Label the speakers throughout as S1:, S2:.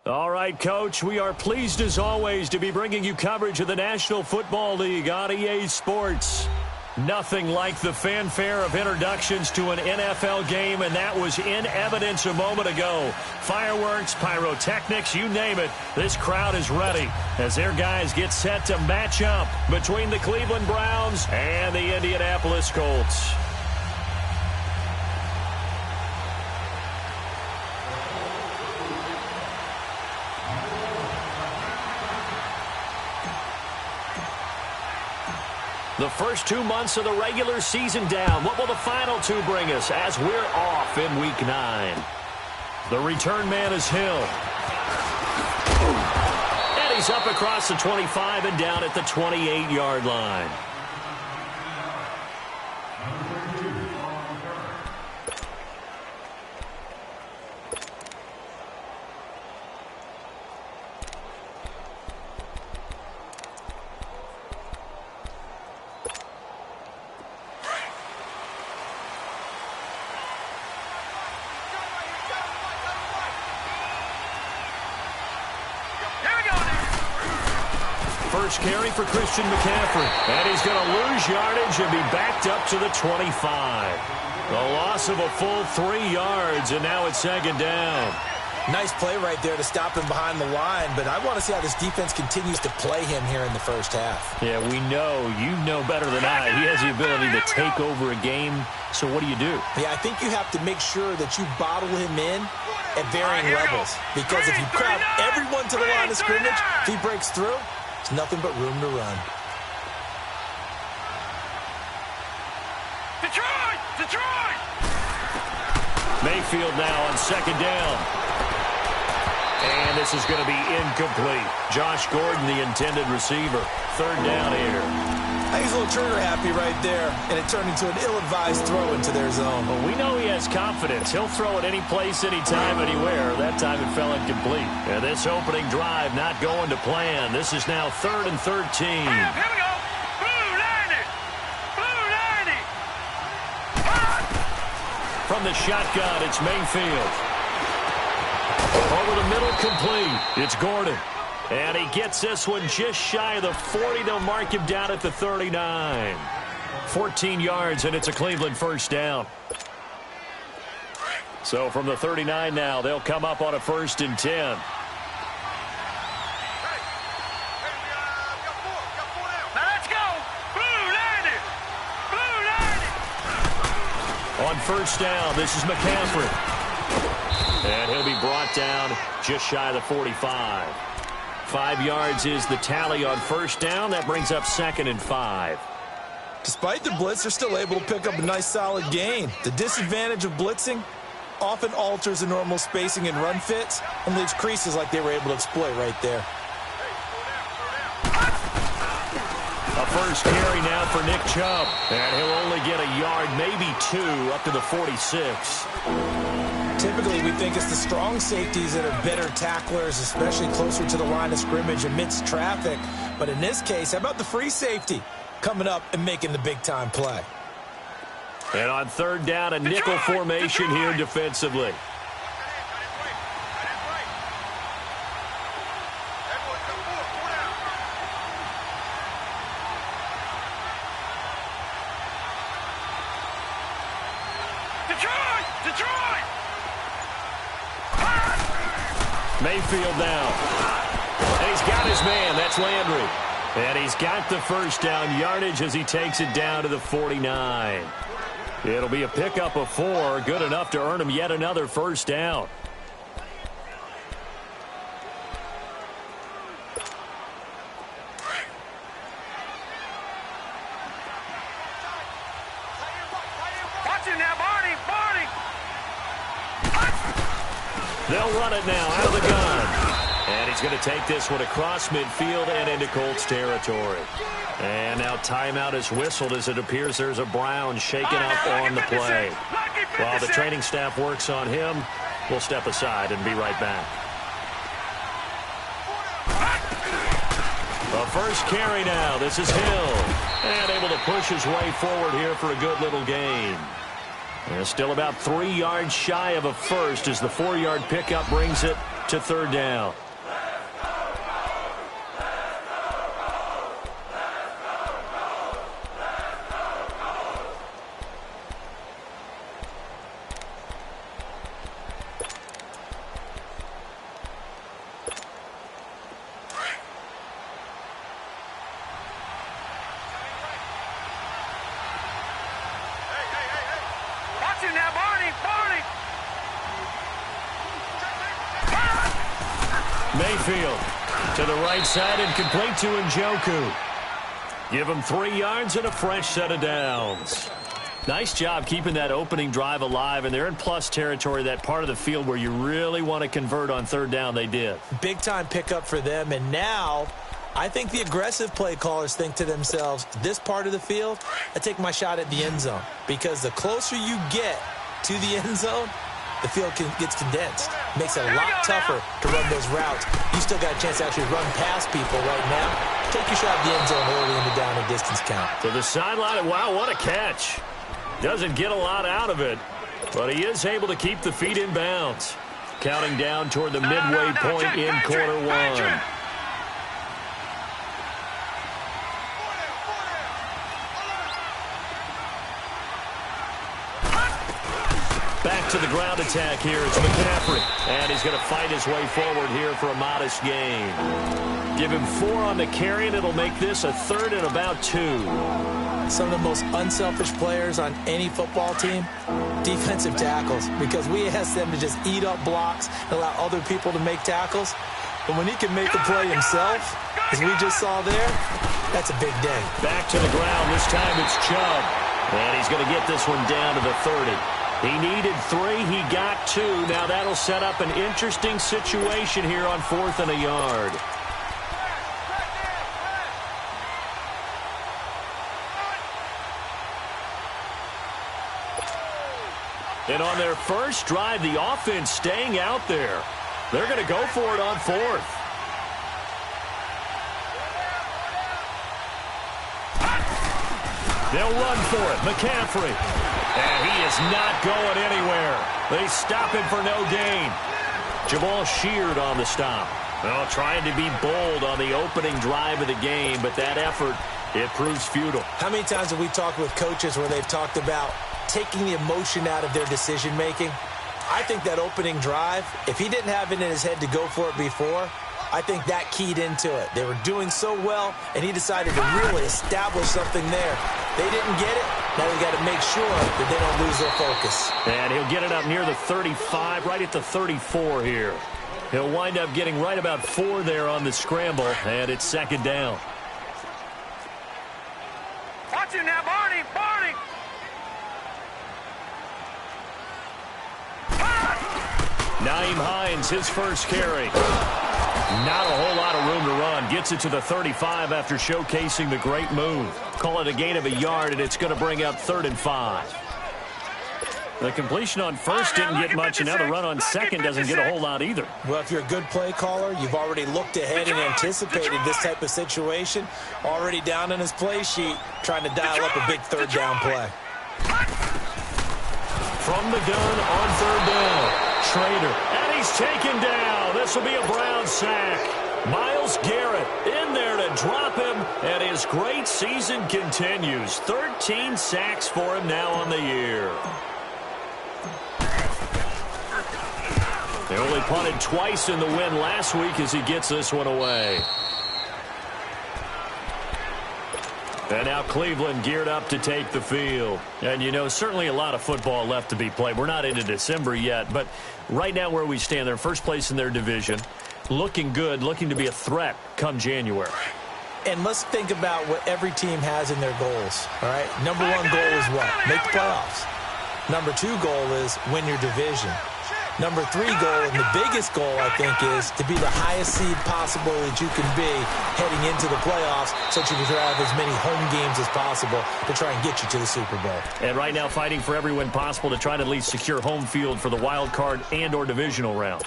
S1: All right, Coach, we are pleased as always to be bringing you coverage of the National Football League on EA Sports. Nothing like the fanfare of introductions to an NFL game, and that was in evidence a moment ago. Fireworks, pyrotechnics, you name it, this crowd is ready as their guys get set to match up between the Cleveland Browns and the Indianapolis Colts. The first 2 months of the regular season down. What will the final two bring us as we're off in Week 9? The return man is Hill. And he's up across the 25 and down at the 28-yard line. First carry for Christian McCaffrey. And he's going to lose yardage and be backed up to the 25. The loss of a full 3 yards, and now it's second down.
S2: Nice play right there to stop him behind the line, but I want to see how this defense continues to play him here in the first half.
S1: Yeah, we know. You know better than I. He has the ability to take over a game, so what do?
S2: Yeah, I think you have to make sure that you bottle him in at varying levels, because if you crowd everyone to the line of scrimmage, if he breaks through, it's nothing but room to run.
S3: Detroit!
S1: Mayfield now on second down. And this is going to be incomplete. Josh Gordon, the intended receiver. Third down here.
S2: I think he's a little trigger happy right there, and it turned into an ill-advised throw into their zone.
S1: Well, we know he has confidence. He'll throw it any place, anytime, anywhere. That time it fell incomplete. And this opening drive not going to plan. This is now 3rd and 13.
S3: Here we go. Blue 90. Blue 90.
S1: From the shotgun, it's Mayfield. Over the middle, complete. It's Gordon. And he gets this one just shy of the 40. They'll mark him down at the 39. 14 yards, and it's a Cleveland first down. So from the 39 now, they'll come up on a 1st and 10.
S3: Now let's go. Blue 90. Blue 90.
S1: On first down, this is McCaffrey. And he'll be brought down just shy of the 45. 5 yards is the tally on first down. That brings up 2nd and 5.
S2: Despite the blitz, they're still able to pick up a nice solid gain. The disadvantage of blitzing often alters the normal spacing and run fits and leaves creases like they were able to exploit right there.
S1: A first carry now for Nick Chubb. And he'll only get a yard, maybe 2, up to the 46.
S2: Typically, we think it's the strong safeties that are better tacklers, especially closer to the line of scrimmage amidst traffic. But in this case, how about the free safety coming up and making the big-time play?
S1: And on third down, a nickel formation here defensively.
S3: Detroit!
S1: Mayfield now. And he's got his man. That's Landry. And he's got the first down yardage as he takes it down to the 49. It'll be a pickup of 4. Good enough to earn him yet another first down.
S3: Watch it now, Barney!
S1: They'll run it now out of the gun. And he's going to take this one across midfield and into Colts territory. And now timeout is whistled as it appears there's a Brown shaken up on the play. While the training staff works on him, we'll step aside and be right back. The first carry now. This is Hill. And able to push his way forward here for a good little gain. And still about 3 yards shy of a first as the 4-yard pickup brings it to third down. Mayfield to the right side and complete to Njoku. Give him 3 yards and a fresh set of downs. Nice job keeping that opening drive alive, and they're in plus territory, that part of the field where you really want to convert on third down. They did.
S2: Big-time pickup for them, and now I think the aggressive play callers think to themselves, this part of the field, I take my shot at the end zone, because the closer you get to the end zone, the field gets condensed. Makes it a lot tougher to run those routes. You still got a chance to actually run past people right now. Take your shot at the end zone early in the down and distance count.
S1: To the sideline, wow, what a catch. Doesn't get a lot out of it, but he is able to keep the feet in bounds. Counting down toward the midway point in quarter one. Back to the ground attack here. It's McCaffrey. And he's going to fight his way forward here for a modest gain. Give him 4 on the carry, and it'll make this a 3rd and about 2.
S2: Some of the most unselfish players on any football team, defensive tackles, because we ask them to just eat up blocks and allow other people to make tackles. But when he can make a play himself, as we just saw there, that's a big day.
S1: Back to the ground. This time it's Chubb. And he's going to get this one down to the 30. He needed 3. He got 2. Now that'll set up an interesting situation here on 4th and a yard. And on their first drive, the offense staying out there. They're going to go for it on 4th. They'll run for it. McCaffrey. And he is not going anywhere. They stop him for no gain. Jamal Sheard on the stop. Well, trying to be bold on the opening drive of the game, but that effort, it proves futile.
S2: How many times have we talked with coaches where they've talked about taking the emotion out of their decision-making? I think that opening drive, if he didn't have it in his head to go for it before, I think that keyed into it. They were doing so well, and he decided to really establish something there. They didn't get it. Now they got to make sure that they don't lose their focus.
S1: And he'll get it up near the 35, right at the 34 here. He'll wind up getting right about 4 there on the scramble, and it's 2nd down.
S3: Watch it now, Barney! Barney!
S1: Nyheim Hines, his first carry. Not a whole lot of room to run. Gets it to the 35 after showcasing the great move. Call it a gain of a yard, and it's going to bring up 3rd and 5. The completion on first didn't get much, and now the run on second doesn't get a whole lot either.
S2: Well, if you're a good play caller, you've already looked ahead and anticipated this type of situation. Already down on his play sheet, trying to dial up a big 3rd down play.
S1: From the gun on 3rd down. Schrader, and he's taken down. This will be a Brown sack. Myles Garrett in there to drop him, and his great season continues. 13 sacks for him now on the year. They only punted twice in the win last week as he gets this one away. And now Cleveland geared up to take the field. And, you know, certainly a lot of football left to be played. We're not into December yet, but right now where we stand, they're first place in their division. Looking good, looking to be a threat come January.
S2: And let's think about what every team has in their goals, all right? Number 1 goal is what? Make the playoffs. Number 2 goal is win your division. Number 3 goal, and the biggest goal, I think, is to be the highest seed possible that you can be heading into the playoffs so that you can have as many home games as possible to try and get you to the Super Bowl.
S1: And right now fighting for every win possible to try to at least secure home field for the wild card and or divisional round.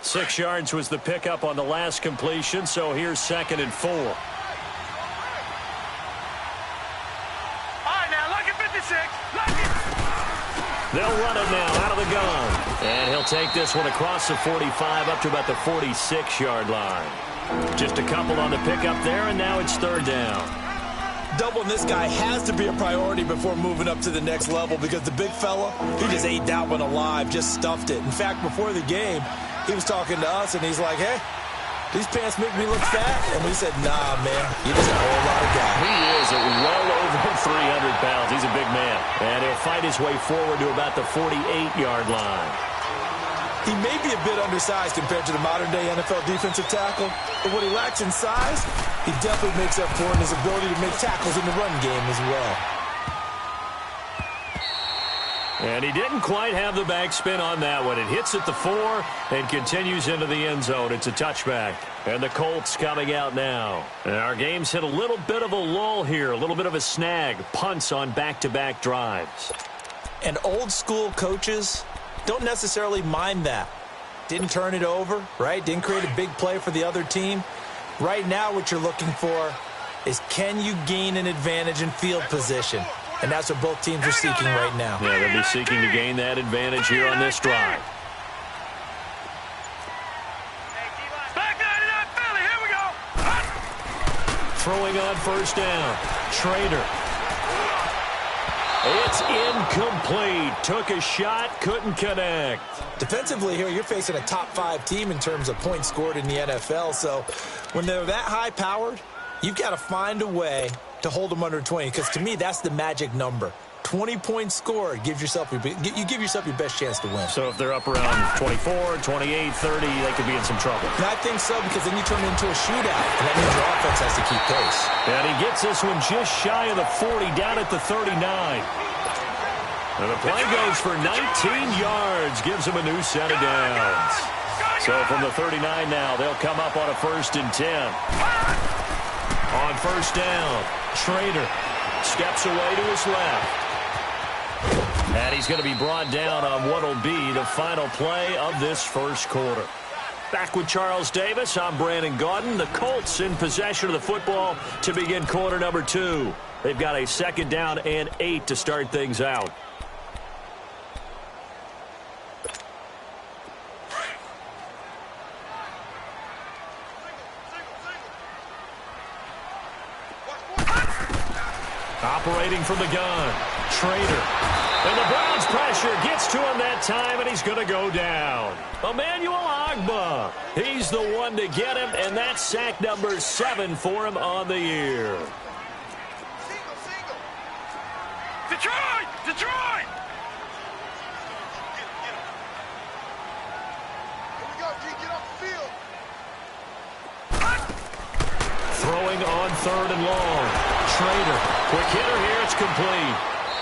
S1: Six yards was the pickup on the last completion, so here's 2nd and 4. They'll run it now out of the gun. And he'll take this one across the 45 up to about the 46-yard line. Just a couple on the pickup there, and now it's third down.
S2: Doubling this guy has to be a priority before moving up to the next level because the big fella, he just ate that one alive, just stuffed it. In fact, before the game, he was talking to us, and he's like, hey, these pants make me look fat. And we said, nah, man, you're just a whole lot of guy.
S1: He is at well over 300 pounds. He's a big man. And he'll fight his way forward to about the 48-yard line.
S2: He may be a bit undersized compared to the modern-day NFL defensive tackle, but what he lacks in size, he definitely makes up for in his ability to make tackles in the run game as well.
S1: And he didn't quite have the backspin on that one. It hits at the 4 and continues into the end zone. It's a touchback. And the Colts coming out now. And our game's hit a little bit of a lull here, a little bit of a snag. Punts on back-to-back drives.
S2: And old-school coaches don't necessarily mind that. Didn't turn it over, right? Didn't create a big play for the other team. Right now what you're looking for is can you gain an advantage in field position? And that's what both teams are seeking right now.
S1: Yeah, they'll be seeking to gain that advantage here on this drive.
S3: Here we go.
S1: Throwing on first down. Trader. It's incomplete. Took a shot, couldn't connect.
S2: Defensively here, you're facing a top-5 team in terms of points scored in the NFL. So when they're that high-powered, you've got to find a way to hold them under 20, because to me, that's the magic number. 20 points scored, you give yourself your best chance to win.
S1: So if they're up around 24, 28, 30, they could be in some trouble.
S2: And I think so, because then you turn it into a shootout, and that means your offense has to keep pace.
S1: And he gets this one just shy of the 40, down at the 39. And the play goes for 19 yards, gives him a new set of downs. So from the 39 now, they'll come up on a 1st and 10. On first down, Trader steps away to his left. And he's going to be brought down on what will be the final play of this first quarter. Back with Charles Davis, I'm Brandon Gaudin. The Colts in possession of the football to begin quarter number 2. They've got a 2nd down and 8 to start things out. Operating from the gun, Trader. And the Browns pressure gets to him that time, and he's going to go down. Emmanuel Ogbah. He's the one to get him, and that's sack number 7 for him on the year.
S3: Detroit! Detroit!
S1: Throwing on 3rd and long. Trader. Quick hitter here. It's complete.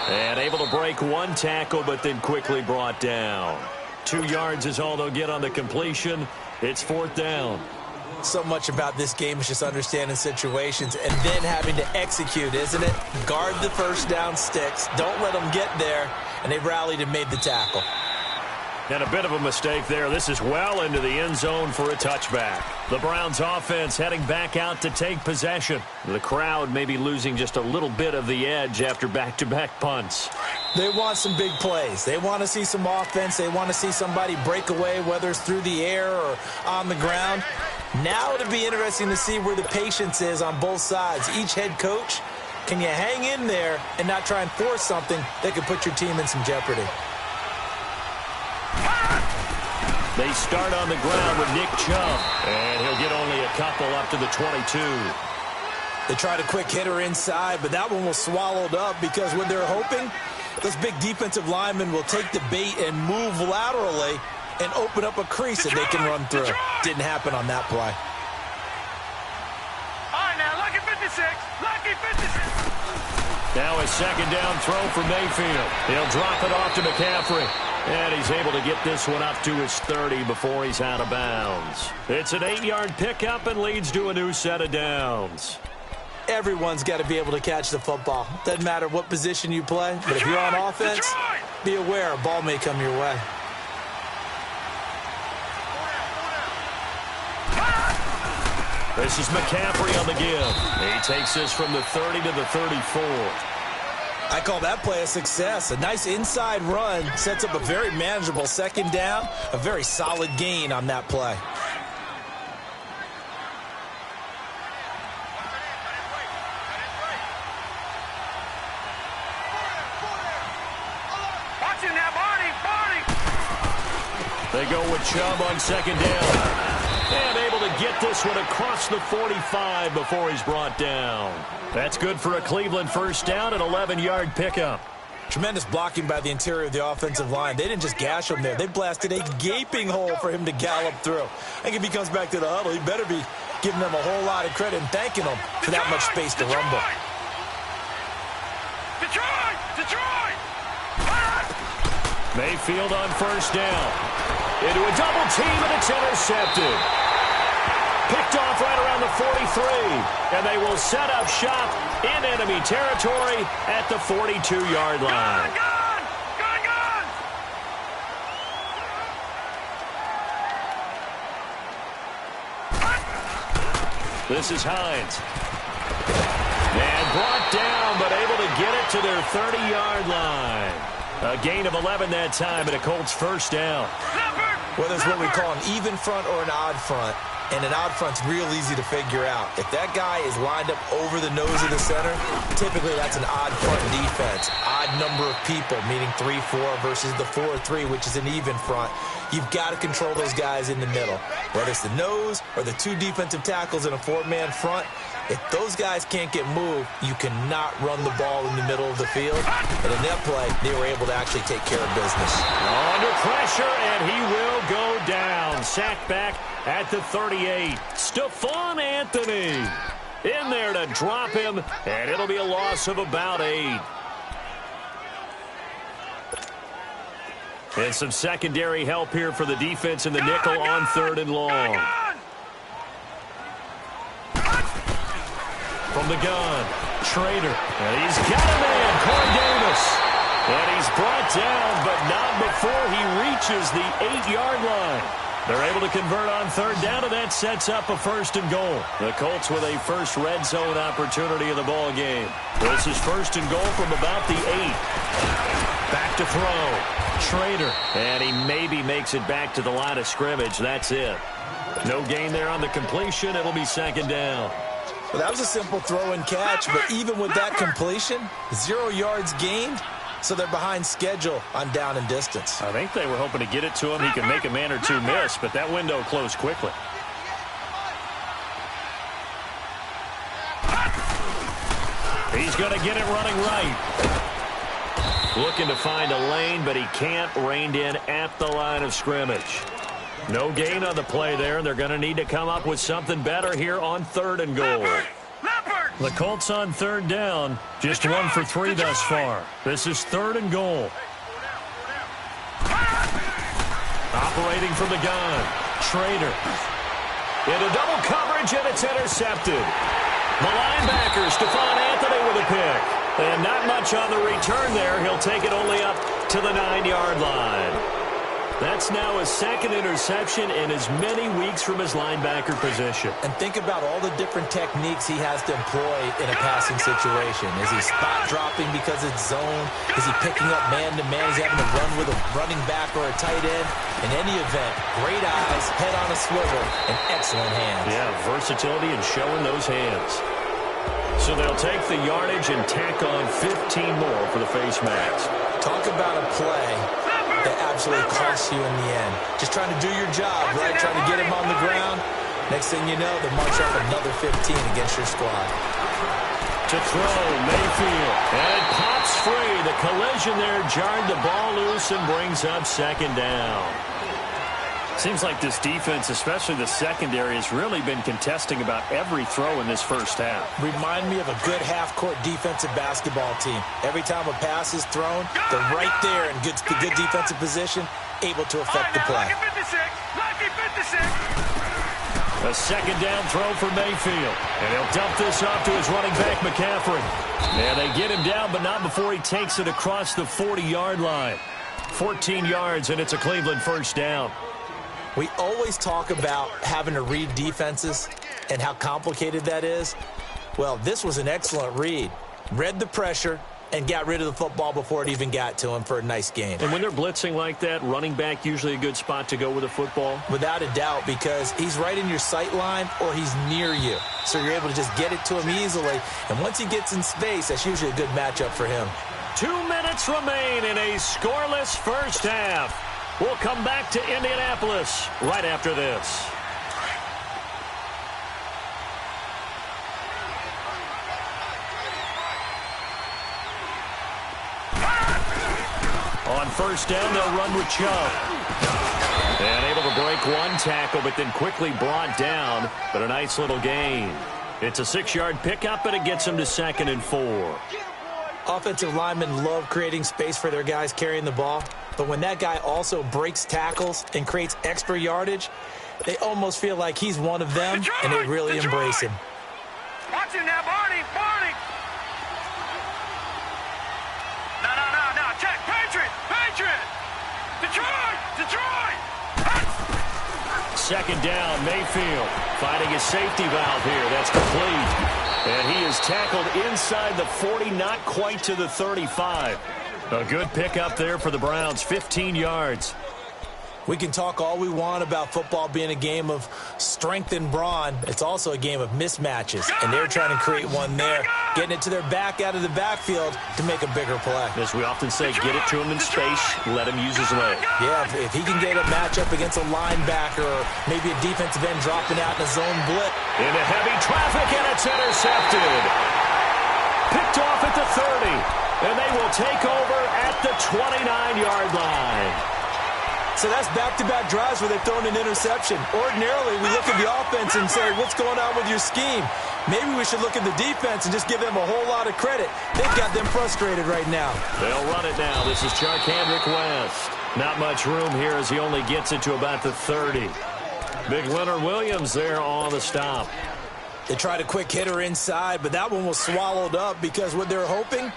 S1: And able to break one tackle, but then quickly brought down. 2 yards is all they'll get on the completion. It's 4th down.
S2: So much about this game is just understanding situations and then having to execute, isn't it? Guard the first down sticks. Don't let them get there. And they rallied and made the tackle.
S1: And a bit of a mistake there. This is well into the end zone for a touchback. The Browns offense heading back out to take possession. The crowd may be losing just a little bit of the edge after back-to-back punts.
S2: They want some big plays. They want to see some offense. They want to see somebody break away, whether it's through the air or on the ground. Now it'll be interesting to see where the patience is on both sides. Each head coach, can you hang in there and not try and force something that could put your team in some jeopardy?
S1: They start on the ground with Nick Chubb, and he'll get only a couple up to the 22.
S2: They tried a quick hitter inside, but that one was swallowed up because what they're hoping, those big defensive linemen will take the bait and move laterally and open up a crease that they can run through. Didn't happen on that play.
S3: All right, now, lucky 56. Lucky 56.
S1: Now a 2nd down throw for Mayfield. He'll drop it off to McCaffrey. And he's able to get this one up to his 30 before he's out of bounds. It's an 8-yard pickup and leads to a new set of downs.
S2: Everyone's got to be able to catch the football. Doesn't matter what position you play, but if you're on offense, be aware a ball may come your way.
S1: This is McCaffrey on the give. He takes this from the 30 to the 34.
S2: I call that play a success. A nice inside run sets up a very manageable second down, a very solid gain on that play.
S3: Watching that body.
S1: They go with Chubb on second down. And able to get this one across the 45 before he's brought down. That's good for a Cleveland first down, an 11-yard pickup.
S2: Tremendous blocking by the interior of the offensive line. They didn't just gash him there. They blasted a gaping hole for him to gallop through. I think if he comes back to the huddle, he better be giving them a whole lot of credit and thanking them for that much space to rumble.
S3: Detroit!
S1: Mayfield on first down. Into a double team, and it's intercepted. Picked off right around the 43. And they will set up shop in enemy territory at the 42-yard line.
S3: Gun!
S1: This is Hines. And brought down, but able to get it to their 30-yard line. A gain of 11 that time, and a Colts first down.
S2: Whether it's what we call an even front or an odd front, and an odd front's real easy to figure out. If that guy is lined up over the nose of the center, typically that's an odd front defense. Odd number of people, meaning 3-4 versus the 4-3, which is an even front. You've got to control those guys in the middle. Whether it's the nose or the two defensive tackles in a four-man front, if those guys can't get moved, you cannot run the ball in the middle of the field. And in that play, they were able to actually take care of business.
S1: Under pressure, and he will go down. Sacked back at the 38. Stephon Anthony in there to drop him, and it'll be a loss of about 8. And some secondary help here for the defense in the nickel on third and long. From the gun, Schrader. And he's got a man, Corey Davis. And he's brought down, but not before he reaches the 8-yard line. They're able to convert on third down, and that sets up a first and goal. The Colts with a first red zone opportunity in the ball game. This is first and goal from about the 8. Back to throw. Schrader. And he maybe makes it back to the line of scrimmage. That's it. No gain there on the completion. It'll be second down.
S2: Well, that was a simple throw and catch, but even with that completion, 0 yards gained, so they're behind schedule on down and distance.
S1: I think they were hoping to get it to him. He could make a man or two miss, but that window closed quickly. He's going to get it running right. Looking to find a lane, but he can't. Reined in at the line of scrimmage. No gain on the play there, and they're going to need to come up with something better here on third and goal. The Colts on third down, just 1 for 3 thus far. This is third and goal. Operating from the gun, Schrader. Into double coverage, and it's intercepted. The linebacker, Stephon Anthony, with a pick. And not much on the return there. He'll take it only up to the 9-yard line. That's now his second interception in as many weeks from his linebacker position.
S2: And think about all the different techniques he has to employ in a passing situation. Is he spot dropping because it's zone? Is he picking up man-to-man? Is he having to run with a running back or a tight end? In any event, great eyes, head on a swivel, and excellent hands.
S1: Yeah, versatility and showing those hands. So they'll take the yardage and tack on 15 more for the face mask.
S2: Talk about a play that absolutely costs you in the end. Just trying to do your job, right? Trying to get him on the ground. Next thing you know, they march up another 15 against your squad.
S1: To throw, Mayfield. And it pops free. The collision there jarred the ball loose and brings up second down. Seems like this defense, especially the secondary, has really been contesting about every throw in this first half.
S2: Remind me of a good half-court defensive basketball team. Every time a pass is thrown, they're right there in good defensive position, able to affect the play.
S1: A second down throw for Mayfield. And he'll dump this off to his running back, McCaffrey. And they get him down, but not before he takes it across the 40-yard line. 14 yards, and it's a Cleveland first down.
S2: We always talk about having to read defenses and how complicated that is. Well, this was an excellent read. Read the pressure, and got rid of the football before it even got to him for a nice gain.
S1: And when they're blitzing like that, running back usually a good spot to go with the football?
S2: Without a doubt, because he's right in your sight line or he's near you. So you're able to just get it to him easily. And once he gets in space, that's usually a good matchup for him.
S1: 2 minutes remain in a scoreless first half. We'll come back to Indianapolis right after this. On first down, they'll run with Chubb. And able to break one tackle, but then quickly brought down. But a nice little gain. It's a 6-yard pickup, and it gets them to 2nd and 4.
S2: Offensive linemen love creating space for their guys carrying the ball. But when that guy also breaks tackles and creates extra yardage, they almost feel like he's one of them, and they really embrace him.
S3: Watch him now, Barney. Barney. No. Check. Patriot. Detroit.
S1: 2nd down, Mayfield finding his safety valve here. That's complete. And he is tackled inside the 40, not quite to the 35. A good pickup there for the Browns, 15 yards.
S2: We can talk all we want about football being a game of strength and brawn. It's also a game of mismatches, and they're trying to create one there, getting it to their back out of the backfield to make a bigger play.
S1: As we often say, get it to him in space, let him use his leg.
S2: Yeah, if he can get a matchup against a linebacker or maybe a defensive end dropping out in a zone blitz.
S1: Into heavy traffic, and it's intercepted. Picked off at the 30, and they will take over at the 29-yard line.
S2: So that's back-to-back drives where they've thrown an interception. Ordinarily, we look at the offense and say, what's going on with your scheme? Maybe we should look at the defense and just give them a whole lot of credit. They've got them frustrated right now.
S1: They'll run it now. This is Charkandrick West. Not much room here as he only gets it to about the 30. Big Leonard Williams there on the stop.
S2: They tried a quick hitter inside, but that one was swallowed up because what they're hoping,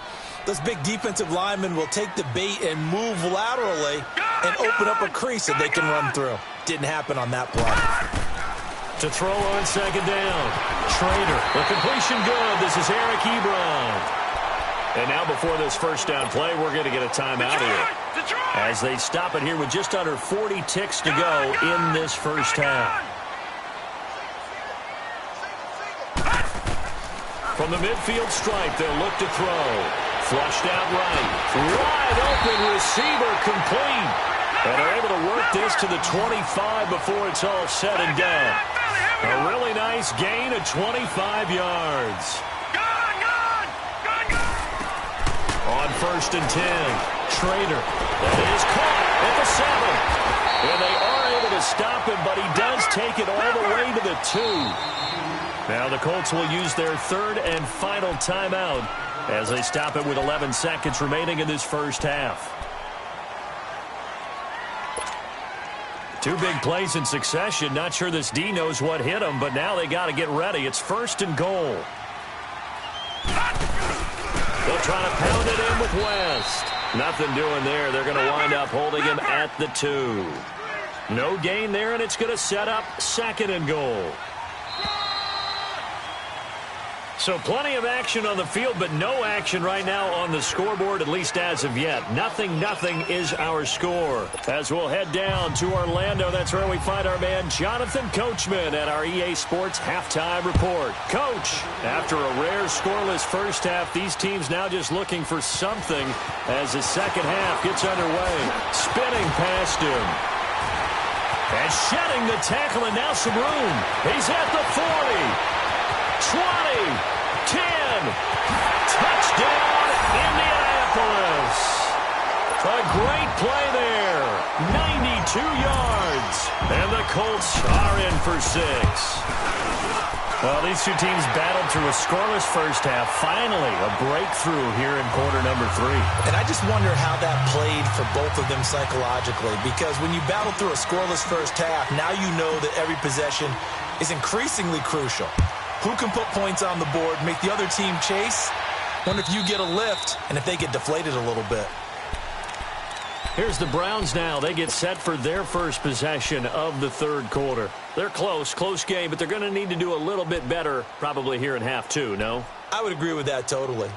S2: those big defensive linemen will take the bait and move laterally and open up a crease that they can run through. Didn't happen on that play.
S1: To throw on 2nd down. Trader. The completion good. This is Eric Ebron. And now before this first down play, we're going to get a timeout here. As they stop it here with just under 40 ticks to go in this first half. From the midfield stripe, they'll look to throw. Flushed out right. Wide open receiver complete. And are able to work this to the 25 before it's all said and done. A really nice gain of 25 yards. On 1st and 10, Trader. That is caught at the 7. And they are able to stop him, but he does take it all the way to the 2. Now the Colts will use their 3rd and final timeout as they stop it with 11 seconds remaining in this first half. 2 big plays in succession. Not sure this D knows what hit him, but now they got to get ready. It's 1st and goal. They'll try to pound it in with West. Nothing doing there. They're going to wind up holding him at the 2. No gain there, and it's going to set up 2nd and goal. So plenty of action on the field, but no action right now on the scoreboard, at least as of yet. 0-0 is our score. As we'll head down to Orlando, that's where we find our man Jonathan Coachman at our EA Sports Halftime Report. Coach, after a rare scoreless first half, these teams now just looking for something as the second half gets underway. Spinning past him. And shedding the tackle, and now some room. He's at the 40. 20, 10, touchdown, Indianapolis. A great play there, 92 yards, and the Colts are in for 6. Well, these two teams battled through a scoreless first half. Finally, a breakthrough here in quarter number 3.
S2: And I just wonder how that played for both of them psychologically, because when you battle through a scoreless first half, now you know that every possession is increasingly crucial. Who can put points on the board, make the other team chase? Wonder if you get a lift and if they get deflated a little bit.
S1: Here's the Browns now. They get set for their first possession of the 3rd quarter. They're close game, but they're going to need to do a little bit better probably here in half 2, no?
S2: I would agree with that totally.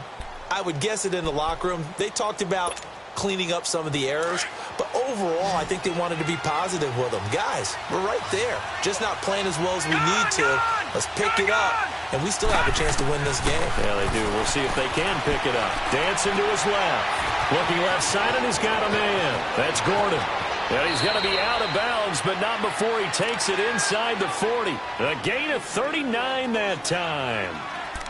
S2: I would guess it in the locker room. They talked about cleaning up some of the errors, but overall, I think they wanted to be positive with them. Guys, we're right there, just not playing as well as we need to. Let's pick it up, and we still have a chance to win this game.
S1: Yeah, they do. We'll see if they can pick it up. Dancing to his left. Looking left side, and he's got a man. That's Gordon. And he's going to be out of bounds, but not before he takes it inside the 40. A gain of 39 that time.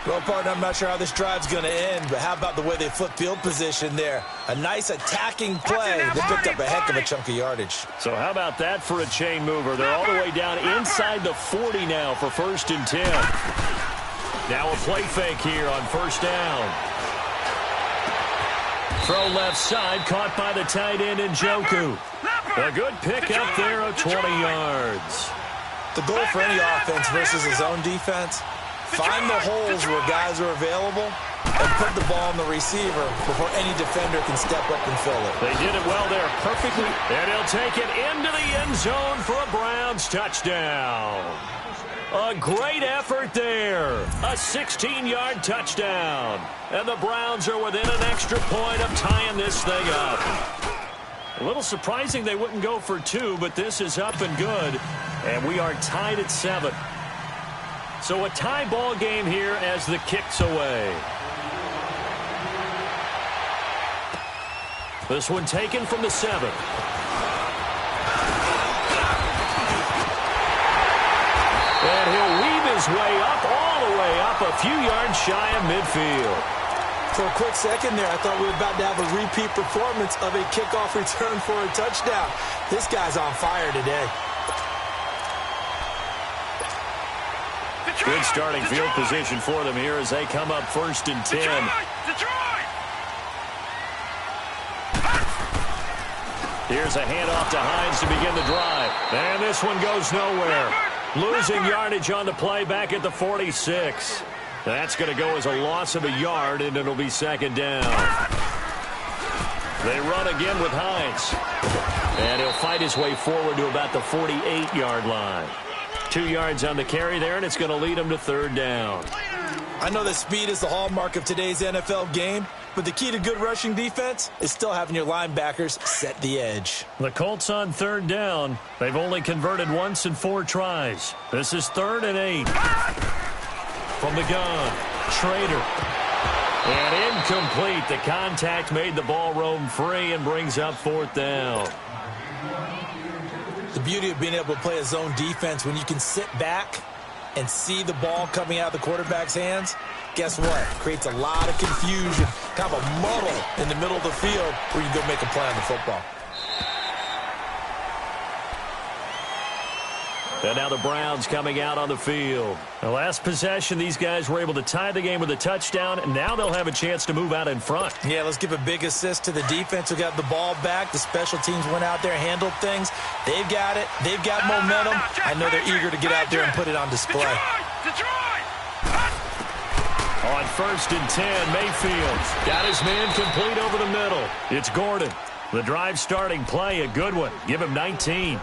S2: Well, partner, I'm not sure how this drive's going to end, but how about the way they flip field position there? A nice attacking play. They picked up a heck of a chunk of yardage.
S1: So how about that for a chain mover? They're all the way down inside the 40 now for 1st and 10. Now a play fake here on 1st down. Throw left side, caught by the tight end Njoku. A good pick up there of 20 yards.
S2: The goal for any offense versus his own defense, find the holes where guys are available and put the ball on the receiver before any defender can step up and fill it.
S1: They did it well there, perfectly. And he'll take it into the end zone for a Browns touchdown. A great effort there. A 16-yard touchdown. And the Browns are within an extra point of tying this thing up. A little surprising they wouldn't go for 2, but this is up and good. And we are tied at 7. So a tie ball game here as the kick's away. This one taken from the 7. And he'll weave his way up, all the way up, a few yards shy of midfield.
S2: For a quick second there, I thought we were about to have a repeat performance of a kickoff return for a touchdown. This guy's on fire today.
S1: Good starting field position for them here as they come up 1st and 10. Here's a handoff to Hines to begin the drive. And this one goes nowhere. Losing yardage on the play back at the 46. That's going to go as a loss of a yard, and it'll be 2nd down. They run again with Hines. And he'll fight his way forward to about the 48-yard line. 2 yards on the carry there, and it's going to lead him to 3rd down.
S2: I know that speed is the hallmark of today's NFL game, but the key to good rushing defense is still having your linebackers set the edge.
S1: The Colts on 3rd down. They've only converted once in 4 tries. This is 3rd and 8. From the gun, Schrader. And incomplete. The contact made the ball roam free and brings up 4th down.
S2: The beauty of being able to play a zone defense when you can sit back and see the ball coming out of the quarterback's hands, guess what? Creates a lot of confusion, kind of a muddle in the middle of the field where you can go make a play on the football.
S1: And now the Browns coming out on the field. The last possession, these guys were able to tie the game with a touchdown, and now they'll have a chance to move out in front.
S2: Yeah, let's give a big assist to the defense who got the ball back. The special teams went out there, handled things. They've got it. They've got momentum. I know they're eager to get out there and put it on display.
S1: On 1st and 10, Mayfield got his man complete over the middle. It's Gordon. The drive starting play, a good one. Give him 19.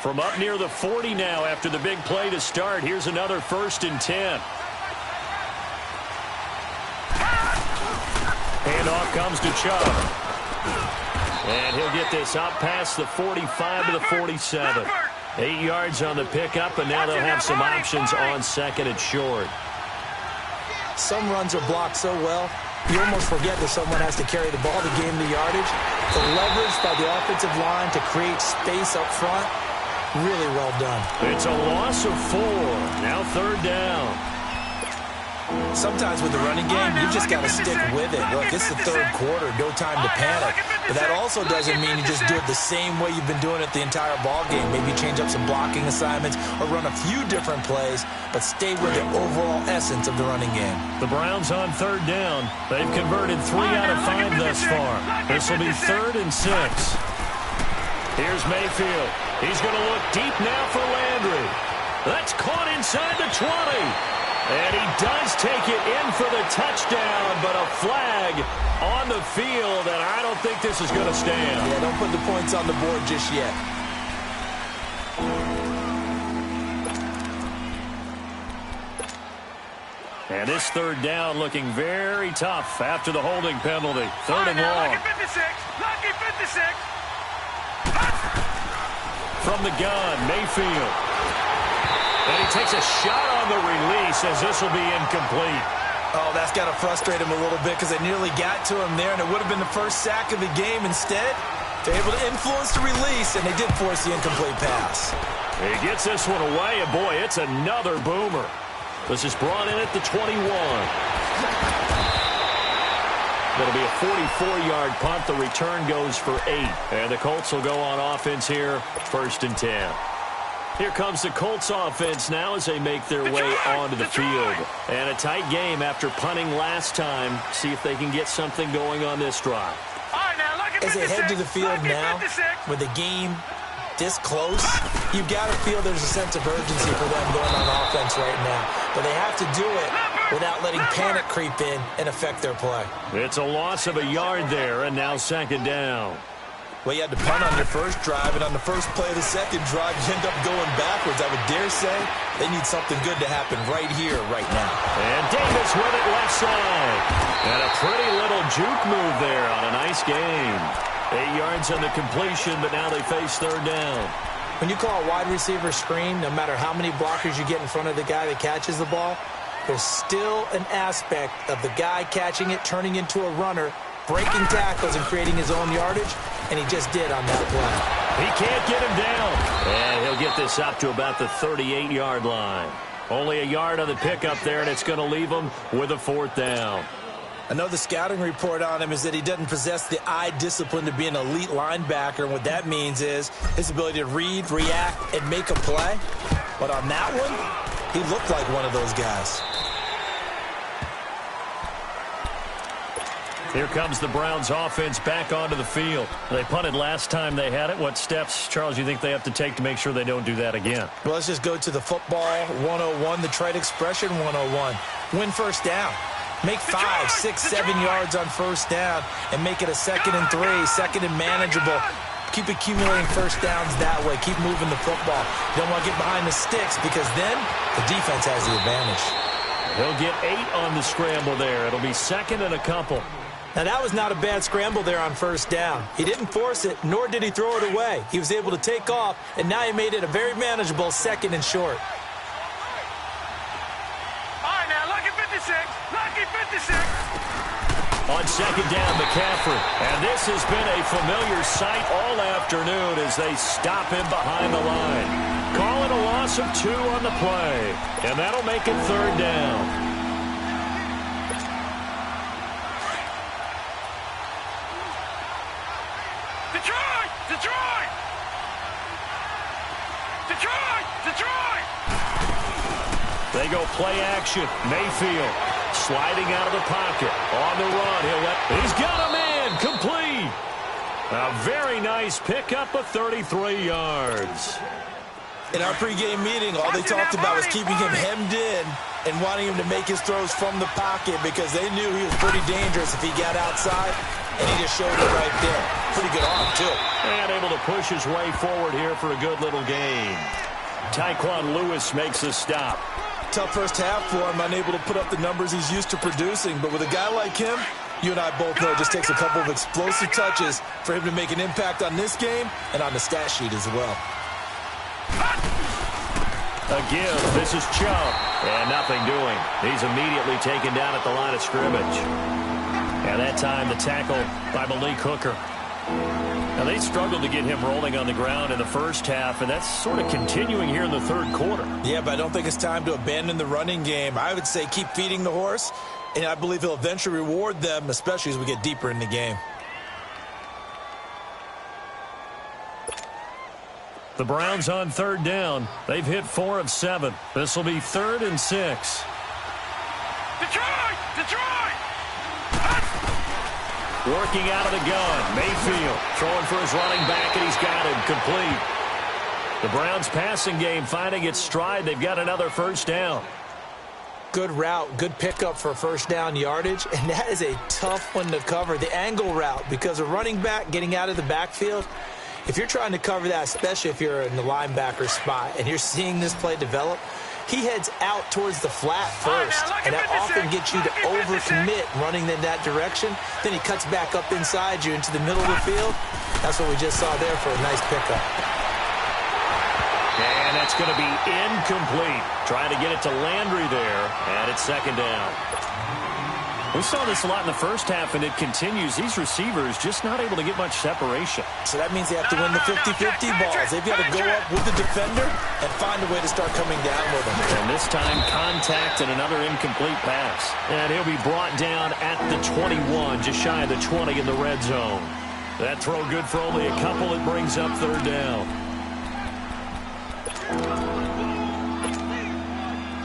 S1: From up near the 40 now after the big play to start. Here's another 1st and 10. Handoff comes to Chubb. And he'll get this up past the 45 to the 47. 8 yards on the pickup, and now they'll have some options on 2nd and short.
S2: Some runs are blocked so well, you almost forget that someone has to carry the ball to gain the yardage. The leverage by the offensive line to create space up front, really well done.
S1: It's a loss of 4. Now 3rd down.
S2: Sometimes with the running game, you just got to stick with it. Look, it's the 3rd quarter, no time to panic. But that also doesn't mean you just do it the same way you've been doing it the entire ball game. Maybe change up some blocking assignments or run a few different plays, but stay with the overall essence of the running game.
S1: The Browns on 3rd down. They've converted 3 out of 5 thus far. This will be 3rd and 6. Here's Mayfield. He's going to look deep now for Landry. That's caught inside the 20. And he does take it in for the touchdown, but a flag on the field, and I don't think this is going to stand.
S2: Yeah, don't put the points on the board just yet.
S1: And this third down looking very tough after the holding penalty. Third and long.
S3: Lucky 56. Lucky 56.
S1: From the gun, Mayfield. And he takes a shot on the release as this will be incomplete.
S2: Oh, that's got to frustrate him a little bit because they nearly got to him there, and it would have been the first sack of the game. Instead, they're able to influence the release, and they did force the incomplete pass.
S1: He gets this one away, and boy, it's another boomer. This is brought in at the 21. That'll be a 44-yard punt. The return goes for 8. And the Colts will go on offense here, 1st and 10. Here comes the Colts offense now as they make their way onto the field. And a tight game after punting last time. See if they can get something going on this drive.
S2: As they head to the field now, with the game this close, you've got to feel there's a sense of urgency for them going on offense right now. But they have to do it without letting panic creep in and affect their play.
S1: It's a loss of a yard there, and now 2nd down.
S2: Well, you had to punt on your first drive, and on the first play of the second drive, you end up going backwards. I would dare say they need something good to happen right here, right now.
S1: And Davis with it left side. And a pretty little juke move there on a nice game. 8 yards on the completion, but now they face 3rd down.
S2: When you call a wide receiver screen, no matter how many blockers you get in front of the guy that catches the ball, there's still an aspect of the guy catching it, turning into a runner, breaking tackles and creating his own yardage, and he just did on that play.
S1: He can't get him down. And he'll get this up to about the 38-yard line. Only a yard on the pickup there, and it's going to leave him with a 4th down.
S2: I know the scouting report on him is that he doesn't possess the eye discipline to be an elite linebacker, and what that means is his ability to read, react, and make a play. But on that one, he looked like one of those guys.
S1: Here comes the Browns offense back onto the field. They punted last time they had it. What steps, Charles, you think they have to take to make sure they don't do that again?
S2: Well, let's just go to the football 101, the trade expression 101. Win first down. Make 5, 6, 7 yards on first down and make it a 2nd and 3, 2nd and manageable. Keep accumulating first downs that way. Keep moving the football. You don't want to get behind the sticks because then the defense has the advantage.
S1: He'll get 8 on the scramble there. It'll be 2nd and a couple.
S2: Now, that was not a bad scramble there on first down. He didn't force it, nor did he throw it away. He was able to take off, and now he made it a very manageable 2nd and short.
S3: All right, now, lucky 56. Lucky 56.
S1: On 2nd down, McCaffrey. And this has been a familiar sight all afternoon as they stop him behind the line. Call it a loss of 2 on the play. And that'll make it 3rd down.
S3: Detroit! Detroit! Detroit! Detroit!
S1: They go play action. Mayfield sliding out of the pocket. On the run. He's got a man. Complete. A very nice pickup of 33 yards.
S2: In our pregame meeting, all they talked about was keeping him hemmed in and wanting him to make his throws from the pocket because they knew he was pretty dangerous if he got outside, and he just showed it right there. Pretty good arm, too.
S1: And able to push his way forward here for a good little gain. Tyquan Lewis makes the stop.
S2: Tough first half for him, unable to put up the numbers he's used to producing. But with a guy like him, you and I both know it just takes a couple of explosive touches for him to make an impact on this game and on the stat sheet as well.
S1: Again, this is Chubb. And nothing doing. He's immediately taken down at the line of scrimmage. And that time the tackle by Malik Hooker. Now, they struggled to get him rolling on the ground in the first half, and that's sort of continuing here in the 3rd quarter.
S2: Yeah, but I don't think it's time to abandon the running game. I would say keep feeding the horse, and I believe he'll eventually reward them, especially as we get deeper in the game.
S1: The Browns on 3rd down. They've hit 4 of 7. This will be 3rd and 6.
S3: Detroit! Detroit!
S1: Working out of the gun. Mayfield throwing for his running back, and he's got him complete. The Browns passing game finding its stride. They've got another first down.
S2: Good route, good pickup for first down yardage, and that is a tough one to cover. The angle route, because a running back getting out of the backfield, if you're trying to cover that, especially if you're in the linebacker spot and you're seeing this play develop, he heads out towards the flat first, and that often gets you to overcommit running in that direction. Then he cuts back up inside you into the middle of the field. That's what we just saw there for a nice pickup.
S1: And that's going to be incomplete. Trying to get it to Landry there, and it's second down. We saw this a lot in the first half, and it continues. These receivers just not able to get much separation.
S2: So that means they have to win the 50-50 balls. They've got to go up with the defender and find a way to start coming down with them.
S1: And this time, contact and another incomplete pass. And he'll be brought down at the 21, just shy of the 20 in the red zone. That throw good for only a couple. It brings up third down.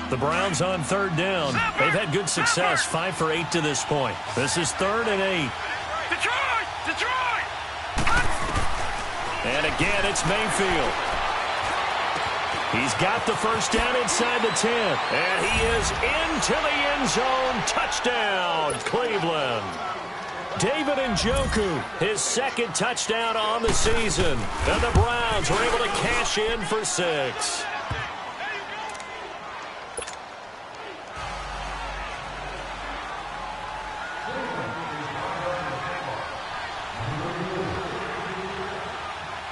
S1: The Browns on third down. They've had good success, 5 for 8 to this point. This is 3rd and 8.
S3: Detroit!
S1: And again, it's Mayfield. He's got the first down inside the 10. And he is into the end zone. Touchdown, Cleveland. David Njoku, his second touchdown on the season. And the Browns were able to cash in for 6.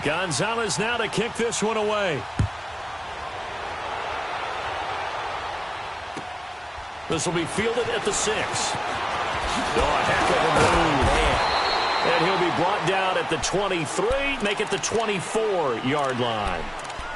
S1: Gonzalez now to kick this one away. This will be fielded at the 6. Oh, a heck of a move. And he'll be brought down at the 23, make it the 24-yard line.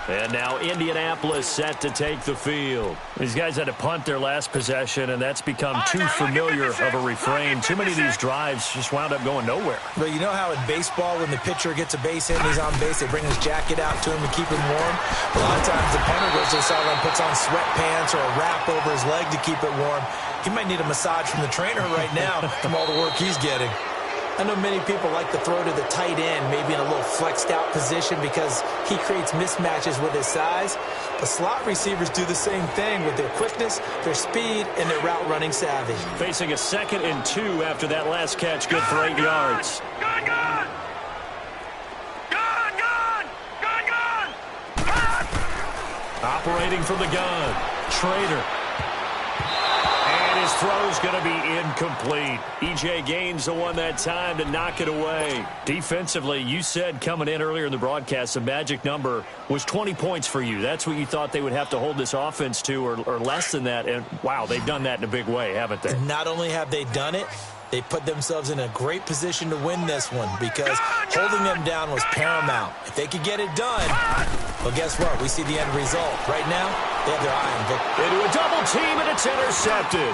S1: And now Indianapolis set to take the field. These guys had to punt their last possession, and that's become too familiar of a refrain. Too many of these drives just wound up going nowhere.
S2: But you know how in baseball, when the pitcher gets a base hit and he's on base, they bring his jacket out to him to keep him warm? A lot of times the punter goes to the sideline, puts on sweatpants or a wrap over his leg to keep it warm. He might need a massage from the trainer right now from all the work he's getting. I know many people like to throw to the tight end, maybe in a little flexed out position because he creates mismatches with his size. The slot receivers do the same thing with their quickness, their speed, and their route running savvy.
S1: Facing a 2nd and 2 after that last catch, good for 8 yards.
S3: Gone!
S1: Operating from the gun, Trader. His throw's going to be incomplete. E.J. Gaines the one that time to knock it away. Defensively, you said coming in earlier in the broadcast, the magic number was 20 points for you. That's what you thought they would have to hold this offense to or less than that. And, wow, they've done that in a big way, haven't they?
S2: Not only have they done it, they put themselves in a great position to win this one because holding them down was paramount. If they could get it done, well, guess what? We see the end result. Right now, they have their eye on victory.
S1: Into a double team, and it's intercepted.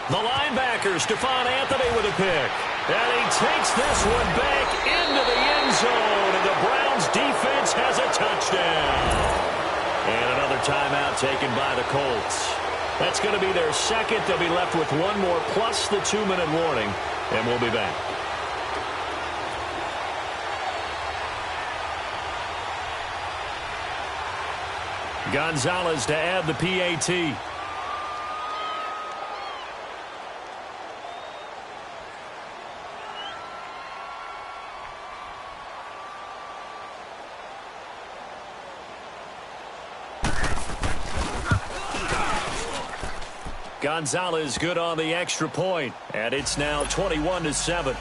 S1: The linebacker, Stephon Anthony, with a pick. And he takes this one back into the end zone, and the Browns defense has a touchdown. And another timeout taken by the Colts. That's going to be their second. They'll be left with one more plus the 2-minute warning, and we'll be back. Gonzalez to add the PAT. Gonzalez good on the extra point, and it's now 21-7.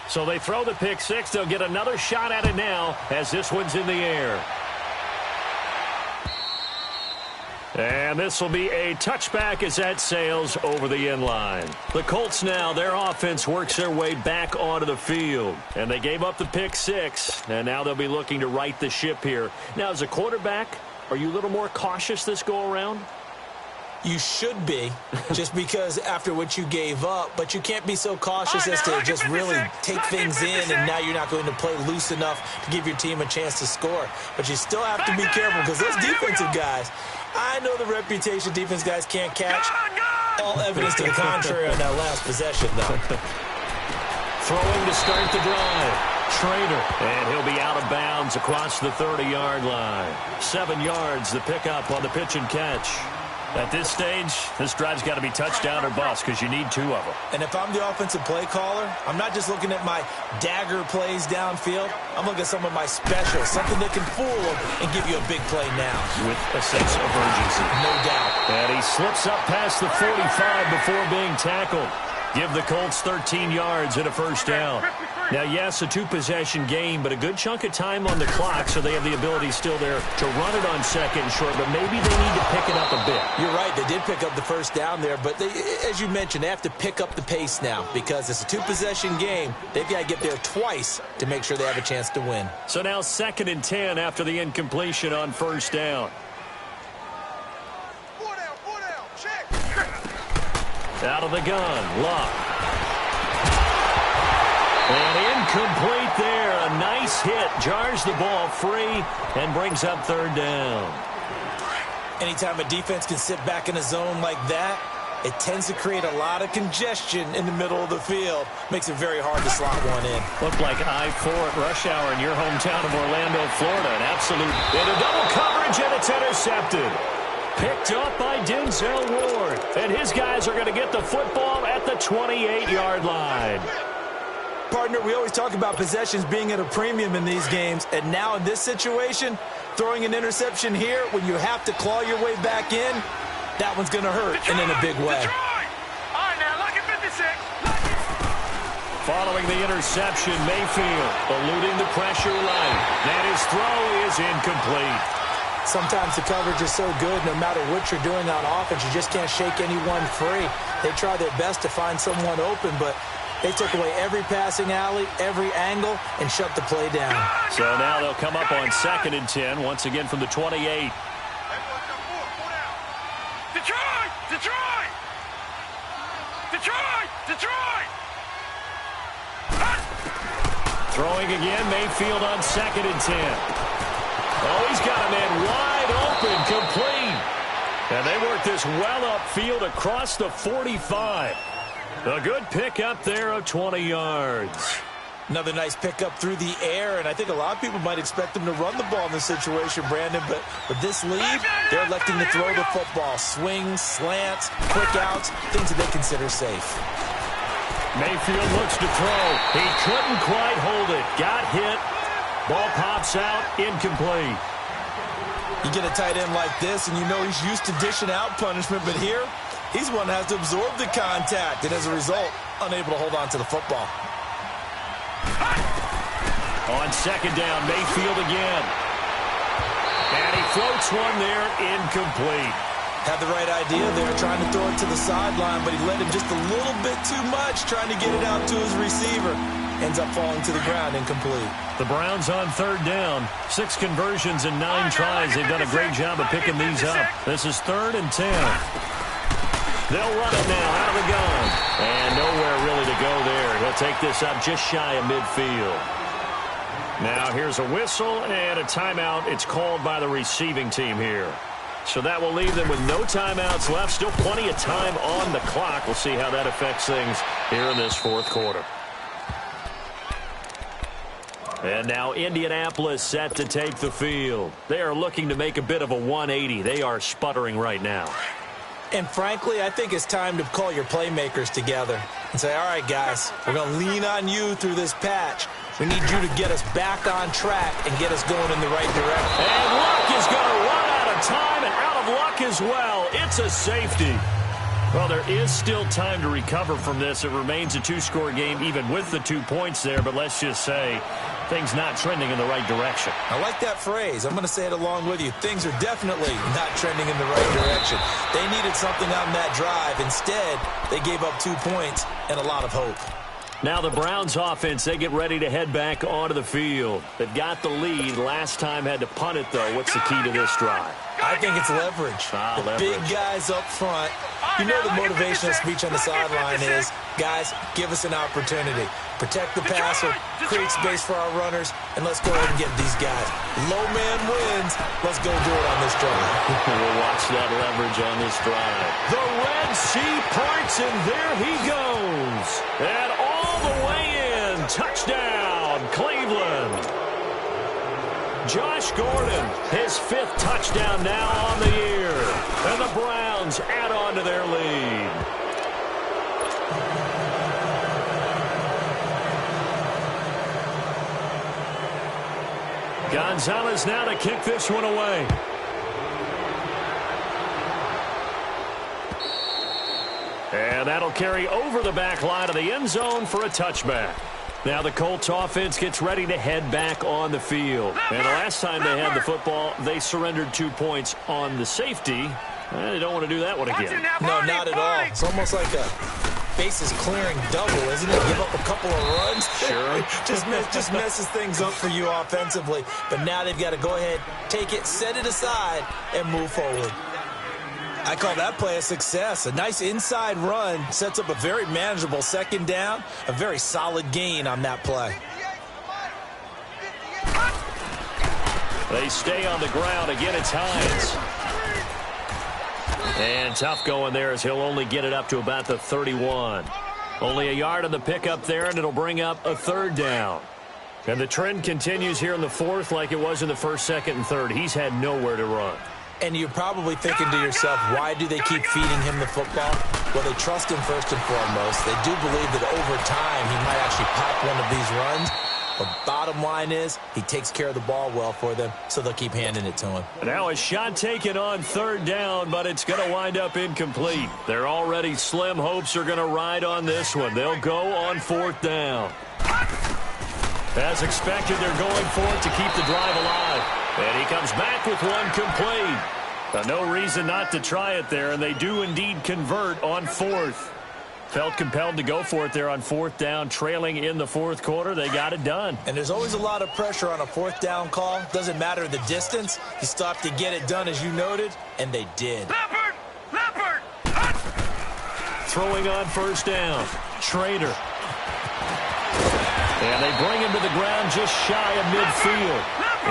S1: So they throw the pick six. They'll get another shot at it now as this one's in the air. And this will be a touchback as that sails over the end line. The Colts now, their offense works their way back onto the field. And they gave up the pick six. And now they'll be looking to right the ship here. Now, as a quarterback, are you a little more cautious this go around?
S2: You should be, just because after what you gave up, but you can't be so cautious as to just really take things in, and now you're not going to play loose enough to give your team a chance to score. But you still have to be careful, because those defensive guys, I know the reputation defense guys can't catch. All evidence to the contrary on that last possession, though.
S1: Throwing to start the drive. Trader, and he'll be out of bounds across the 30-yard line. 7 yards, the pickup on the pitch and catch. At this stage, this drive's got to be touchdown or bust because you need 2 of them.
S2: And if I'm the offensive play caller, I'm not just looking at my dagger plays downfield. I'm looking at some of my specials, something that can fool them and give you a big play now.
S1: With a sense of urgency.
S2: No doubt.
S1: And he slips up past the 45 before being tackled. Give the Colts 13 yards and a first down. Now, yes, a 2-possession game, but a good chunk of time on the clock, so they have the ability still there to run it on second and short, but maybe they need to pick it up a bit.
S2: You're right. They did pick up the first down there, but they, as you mentioned, they have to pick up the pace now because it's a 2-possession game. They've got to get there twice to make sure they have a chance to win.
S1: So now 2nd and 10 after the incompletion on first down.
S3: Check.
S1: Out of the gun, Luck. And incomplete there. A nice hit. Jars the ball free and brings up 3rd down.
S2: Anytime a defense can sit back in a zone like that, it tends to create a lot of congestion in the middle of the field. Makes it very hard to slot one in.
S1: Looked like I-4 at rush hour in your hometown of Orlando, Florida. An absolute into double coverage, and it's intercepted. Picked up by Denzel Ward. And his guys are going to get the football at the 28-yard line.
S2: Partner, we always talk about possessions being at a premium in these games, and now in this situation, throwing an interception here when you have to claw your way back in, that one's going to hurt, and in a big way.
S3: All right, now, look at 56.
S1: Following the interception, Mayfield eluding the pressure right. And his throw is incomplete.
S2: Sometimes the coverage is so good, no matter what you're doing on offense, you just can't shake anyone free. They try their best to find someone open, but they took away every passing alley, every angle, and shut the play down.
S1: So now they'll come up on 2nd and 10, once again from the 28.
S3: Detroit! Detroit! Detroit! Detroit!
S1: Throwing again, Mayfield on 2nd and 10. Oh, he's got a man wide open, complete. And they work this well upfield across the 45. A good pickup there of 20 yards.
S2: Another nice pickup through the air, and I think a lot of people might expect them to run the ball in this situation, Brandon, but with this lead, they're electing to throw the football. Swings, slants, quick outs, things that they consider safe.
S1: Mayfield looks to throw. He couldn't quite hold it. Got hit. Ball pops out, incomplete.
S2: You get a tight end like this, and you know he's used to dishing out punishment, but here, he's one that has to absorb the contact, and as a result, unable to hold on to the football.
S1: On 2nd down, Mayfield again. And he floats one there, incomplete.
S2: Had the right idea there, trying to throw it to the sideline, but he led him just a little bit too much, trying to get it out to his receiver. Ends up falling to the ground, incomplete.
S1: The Browns on 3rd down. 6 conversions and 9 tries. They've done a great job of picking these up. This is 3rd and 10. They'll run it now out of the gun. And nowhere really to go there. He'll take this up just shy of midfield. Now here's a whistle and a timeout. It's called by the receiving team here. So that will leave them with no timeouts left. Still plenty of time on the clock. We'll see how that affects things here in this 4th quarter. And now Indianapolis set to take the field. They are looking to make a bit of a 180. They are sputtering right now.
S2: And frankly, I think it's time to call your playmakers together and say, all right, guys, we're going to lean on you through this patch. We need you to get us back on track and get us going in the right direction.
S1: And Luck is going to run out of time and out of luck as well. It's a safety. Well, there is still time to recover from this. It remains a 2-score game even with the 2 points there, but let's just say things not trending in the right direction.
S2: I like that phrase. I'm going to say it along with you. Things are definitely not trending in the right direction. They needed something on that drive. Instead, they gave up 2 points and a lot of hope.
S1: Now the Browns offense, they get ready to head back onto the field. They've got the lead. Last time had to punt it, though. What's the key to this drive?
S2: I think it's leverage. The big guys up front. You know the motivational speech on the sideline is, guys, give us an opportunity. Protect the passer, create space for our runners, and let's go ahead and get these guys. Low man wins. Let's go do it on this drive.
S1: We'll watch that leverage on this drive. The Red Sea parts, and there he goes. And all the way in. Touchdown, Cleveland. Josh Gordon, his 5th touchdown now on the year. And the Browns add on to their lead. Gonzalez now to kick this one away. And that'll carry over the back line of the end zone for a touchback. Now the Colts offense gets ready to head back on the field. And the last time they had the football, they surrendered 2 points on the safety. They don't want to do that one again.
S2: No, not at all. It's almost like a bases clearing double, isn't it? Give up a couple of runs.
S1: Sure.
S2: just messes things up for you offensively. But now they've got to go ahead, take it, set it aside, and move forward. I call that play a success. A nice inside run sets up a very manageable second down, a very solid gain on that play.
S1: They stay on the ground. Again, it's Hines. And tough going there as he'll only get it up to about the 31. Only a yard on the pickup there, and it'll bring up a 3rd down. And the trend continues here in the 4th like it was in the 1st, 2nd, and 3rd. He's had nowhere to run.
S2: And you're probably thinking to yourself, why do they keep feeding him the football? Well, they trust him first and foremost. They do believe that over time he might actually pop one of these runs. But bottom line is, he takes care of the ball well for them, so they'll keep handing it to him.
S1: Now a shot taken on 3rd down, but it's going to wind up incomplete. Their already slim hopes are going to ride on this one. They'll go on 4th down. As expected, they're going for it to keep the drive alive. And he comes back with one complete. No reason not to try it there, and they do indeed convert on 4th. Felt compelled to go for it there on 4th down, trailing in the 4th quarter. They got it done.
S2: And there's always a lot of pressure on a 4th down call. Doesn't matter the distance. You stop to get it done, as you noted, and they did.
S3: Leopard!
S1: Throwing on 1st down. Schrader. And they bring him to the ground just shy of midfield.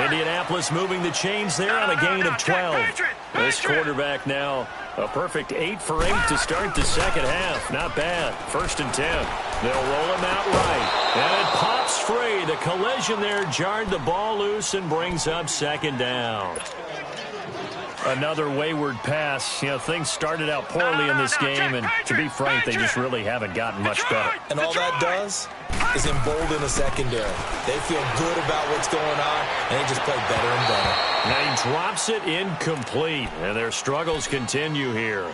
S1: Indianapolis moving the chains there on a gain of 12. This quarterback now a perfect 8 for 8 to start the second half. Not bad. 1st and 10. They'll roll him out right. And it pops free. The collision there jarred the ball loose and brings up 2nd down. Another wayward pass. You know, things started out poorly in this game, and to be frank, they just really haven't gotten much better.
S2: And all that does is embolden the secondary. They feel good about what's going on, and they just play better and better.
S1: Now he drops it incomplete, and their struggles continue here.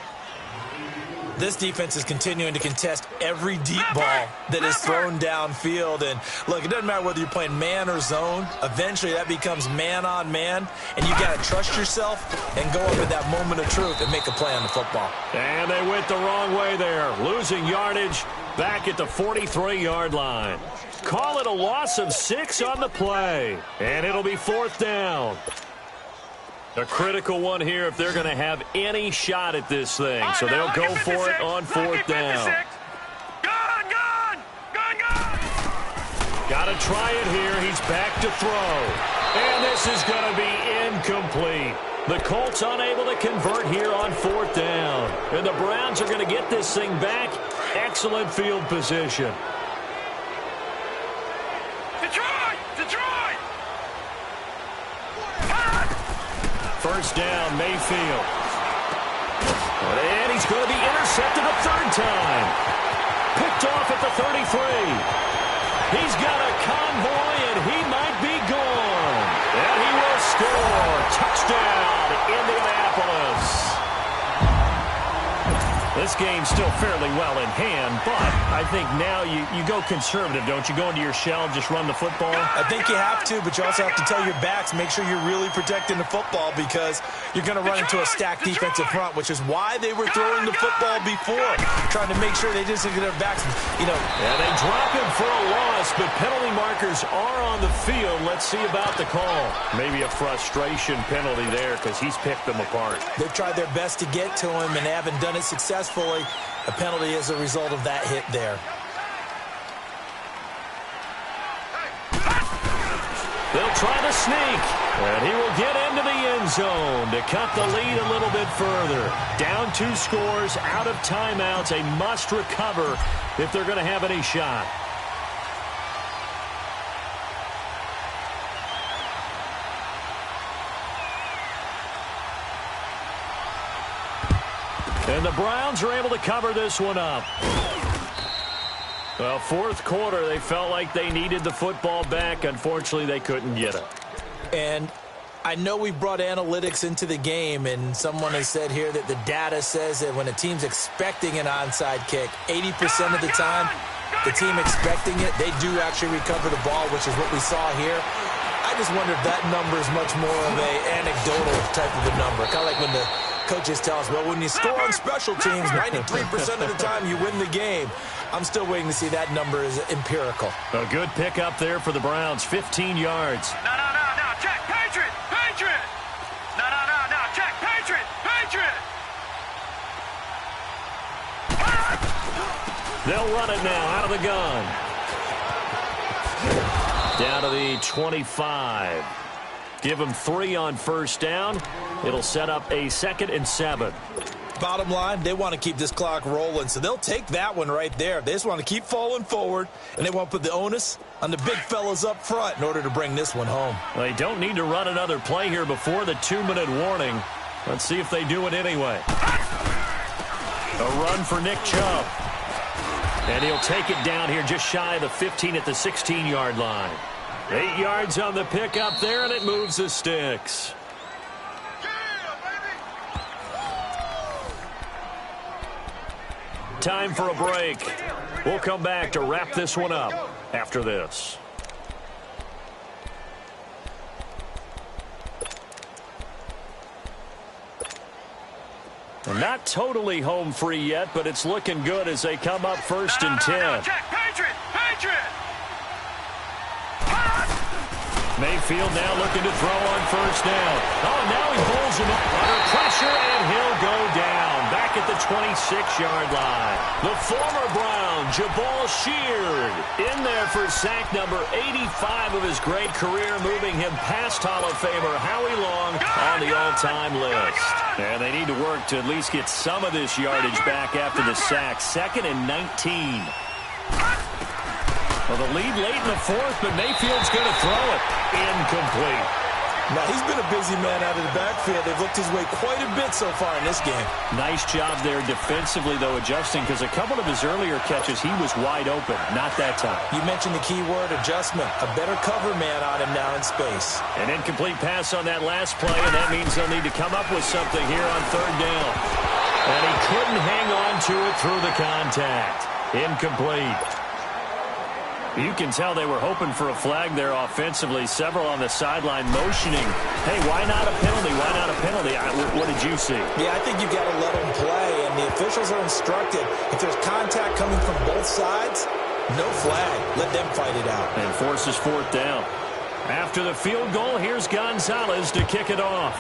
S2: This defense is continuing to contest every deep ball that is thrown downfield. And, look, it doesn't matter whether you're playing man or zone. Eventually, that becomes man-on-man, and you got to trust yourself and go up at that moment of truth and make a play on the football.
S1: And they went the wrong way there, losing yardage back at the 43-yard line. Call it a loss of 6 on the play, and it'll be 4th down. A critical one here if they're going to have any shot at this thing. So they'll go for it on 4th down.
S3: Gone!
S1: Got to try it here. He's back to throw. And this is going to be incomplete. The Colts unable to convert here on 4th down. And the Browns are going to get this thing back. Excellent field position.
S3: Detroit!
S1: 1st down, Mayfield. And he's going to be intercepted a 3rd time. Picked off at the 33. He's got a convoy, and he might be gone. And he will score. Touchdown, Indianapolis. This game's still fairly well in hand, but I think now you go conservative, don't you? Go into your shell, just run the football?
S2: I think you have to, but you also have to tell your backs, make sure you're really protecting the football because you're going to run into a stacked defensive front, which is why they were throwing the football before, trying to make sure they just get their backs, you know.
S1: Yeah, they drop him but penalty markers are on the field. Let's see about the call. Maybe a frustration penalty there because he's picked them apart.
S2: They've tried their best to get to him and haven't done it successfully. A penalty as a result of that hit there.
S1: They'll try to sneak, and he will get into the end zone to cut the lead a little bit further. Down 2 scores, out of timeouts, a must recover if they're going to have any shot. And the Browns are able to cover this one up. Well, fourth quarter, they felt like they needed the football back. Unfortunately, they couldn't get it.
S2: And I know we brought analytics into the game, and someone has said here that the data says that when a team's expecting an onside kick, 80% of the time, the team expecting it, they do actually recover the ball, which is what we saw here. I just wonder if that number is much more of a anecdotal type of a number. Kind of like when the coaches tell us, well, when you score on special teams, 93% of the time you win the game. I'm still waiting to see that number is empirical.
S1: A good pickup there for the Browns, 15 yards.
S3: No, check, Patriot, Patriot. No, check, Patriot, Patriot.
S1: They'll run it now out of the gun. Down to the 25. Give them 3 on first down. It'll set up a 2nd and 7.
S2: Bottom line, they want to keep this clock rolling, so they'll take that one right there. They just want to keep falling forward, and they want to put the onus on the big fellas up front in order to bring this one home.
S1: Well, they don't need to run another play here before the 2-minute warning. Let's see if they do it anyway. A run for Nick Chubb. And he'll take it down here just shy of the 15 at the 16-yard line. 8 yards on the pickup there, and it moves the sticks. Time for a break. We'll come back to wrap this one up after this. And not totally home free yet, but it's looking good as they come up 1st and 10.
S3: Check, Patriot, Patriot.
S1: Mayfield now looking to throw on first down. Oh, now he pulls him up under pressure, and he'll go down back at the 26-yard line. The former Brown, Jabal Sheard, in there for sack number 85 of his great career, moving him past Hall of Famer Howie Long on the all-time list. And they need to work to at least get some of this yardage back after the sack. 2nd and 19. Well, the lead late in the 4th, but Mayfield's going to throw it. Incomplete.
S2: Now, he's been a busy man out of the backfield. They've looked his way quite a bit so far in this game.
S1: Nice job there defensively, though, adjusting, because a couple of his earlier catches, he was wide open. Not that time.
S2: You mentioned the key word, adjustment. A better cover man on him now in space.
S1: An incomplete pass on that last play, and that means they'll need to come up with something here on 3rd down. And he couldn't hang on to it through the contact. Incomplete. You can tell they were hoping for a flag there offensively. Several on the sideline motioning. Hey, why not a penalty? Why not a penalty? What did you see?
S2: Yeah, I think you've got to let them play, and the officials are instructed. If there's contact coming from both sides, no flag. Let them fight it out.
S1: And forces 4th down. After the field goal, here's Gonzalez to kick it off.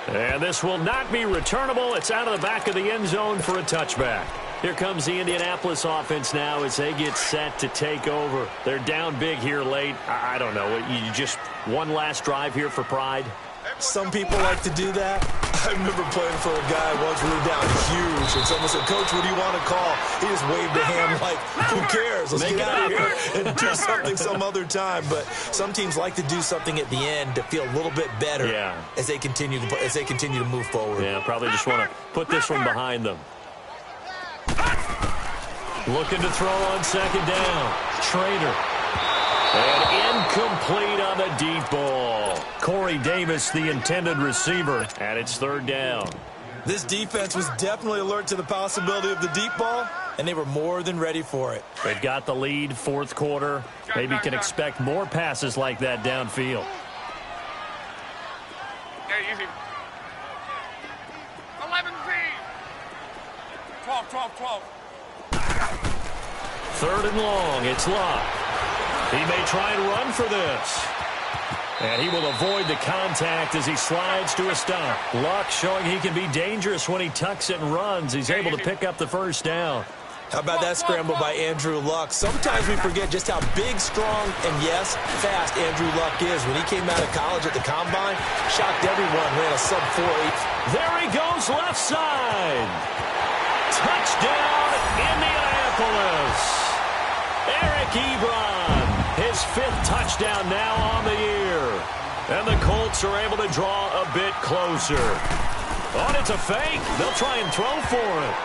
S1: And this will not be returnable. It's out of the back of the end zone for a touchback. Here comes the Indianapolis offense now as they get set to take over. They're down big here late. I don't know. You just one last drive here for pride?
S2: Some people like to do that. I remember playing for a guy once we were down huge, and someone said, Coach, what do you want to call? He just waved a hand like, who cares? Let's get out of here and do something some other time. But some teams like to do something at the end to feel a little bit better as they continue to move forward.
S1: Yeah, probably just want to put this one behind them. Looking to throw on 2nd down. Trader. And incomplete on the deep ball. Corey Davis, the intended receiver, and it's 3rd down.
S2: This defense was definitely alert to the possibility of the deep ball, and they were more than ready for it.
S1: They've got the lead, 4th quarter. Maybe can expect more passes like that downfield.
S3: Hey, easy. 11 Z. 12.
S1: Third and long. It's Luck. He may try and run for this. And he will avoid the contact as he slides to a stop. Luck showing he can be dangerous when he tucks it and runs. He's able to pick up the first down.
S2: How about that scramble by Andrew Luck? Sometimes we forget just how big, strong, and, yes, fast Andrew Luck is. When he came out of college at the Combine, shocked everyone, ran a sub-4.8.
S1: There he goes, left side. Touchdown, Indianapolis. Eric Ebron, his 5th touchdown now on the year. And the Colts are able to draw a bit closer. Oh, it's a fake. They'll try and throw for it.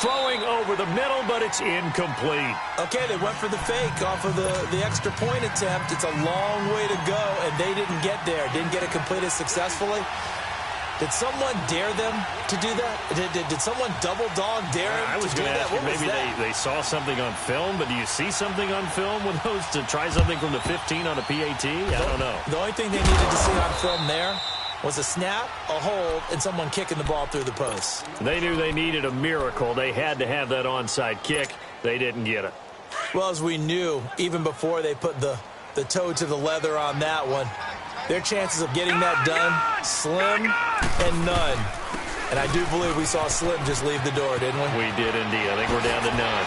S1: Throwing over the middle, but it's incomplete.
S2: Okay, they went for the fake off of the extra point attempt. It's a long way to go, and they didn't get there. Didn't get it completed successfully. Did someone dare them to do that? Did someone double dog dare them
S1: I was going to ask you, maybe they saw something on film, but do you see something on film with those to try something from the 15 on a PAT? I don't know.
S2: The only thing they needed to see on film there was a snap, a hold, and someone kicking the ball through the post.
S1: They knew they needed a miracle. They had to have that onside kick. They didn't get it.
S2: Well, as we knew, even before they put the toe to the leather on that one, their chances of getting that done, slim and none. And I do believe we saw Slim just leave the door, didn't we?
S1: We did indeed. I think we're down to none.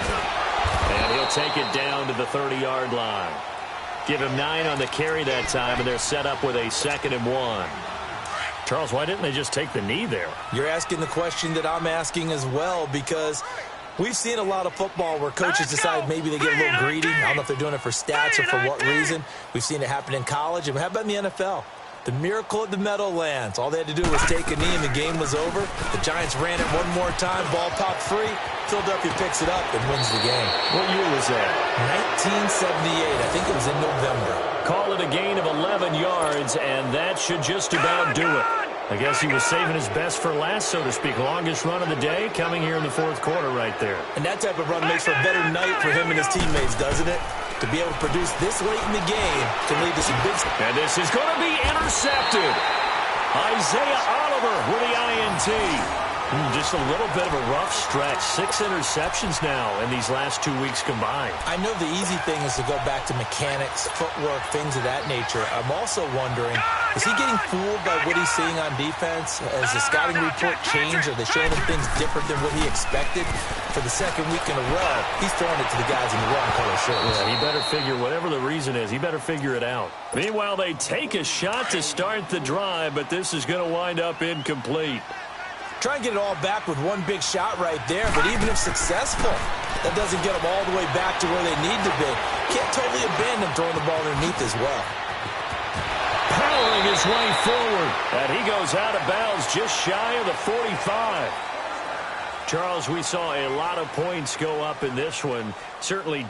S1: And he'll take it down to the 30-yard line. Give him 9 on the carry that time, and they're set up with a 2nd and 1. Charles, why didn't they just take the knee there?
S2: You're asking the question that I'm asking as well, because we've seen a lot of football where coaches decide maybe they get a little greedy. I don't know if they're doing it for stats or for what reason. We've seen it happen in college. And how about in the NFL? The miracle at the Meadowlands. All they had to do was take a knee and the game was over. The Giants ran it one more time. Ball popped free. Philadelphia picks it up and wins the game.
S1: What year was that?
S2: 1978. I think it was in November.
S1: Call it a gain of 11 yards, and that should just about do it. I guess he was saving his best for last, so to speak. Longest run of the day coming here in the 4th quarter right there.
S2: And that type of run makes for a better night for him and his teammates, doesn't it? To be able to produce this late in the game can lead to some big...
S1: And this is going to be intercepted. Isaiah Oliver with the INT. Just a little bit of a rough stretch. 6 interceptions now in these last 2 weeks combined.
S2: I know the easy thing is to go back to mechanics, footwork, things of that nature. I'm also wondering, is he getting fooled by what he's seeing on defense? Has the scouting report changed? Are they showing him things different than what he expected? For the 2nd week in a row, he's throwing it to the guys in the wrong color shirts.
S1: Yeah, he better figure, whatever the reason is, he better figure it out. Meanwhile, they take a shot to start the drive, but this is going to wind up incomplete.
S2: Try and get it all back with one big shot right there, but even if successful, that doesn't get them all the way back to where they need to be. Can't totally abandon throwing the ball underneath as well.
S1: Powering his way forward, and he goes out of bounds just shy of the 45. Charles, we saw a lot of points go up in this one. Certainly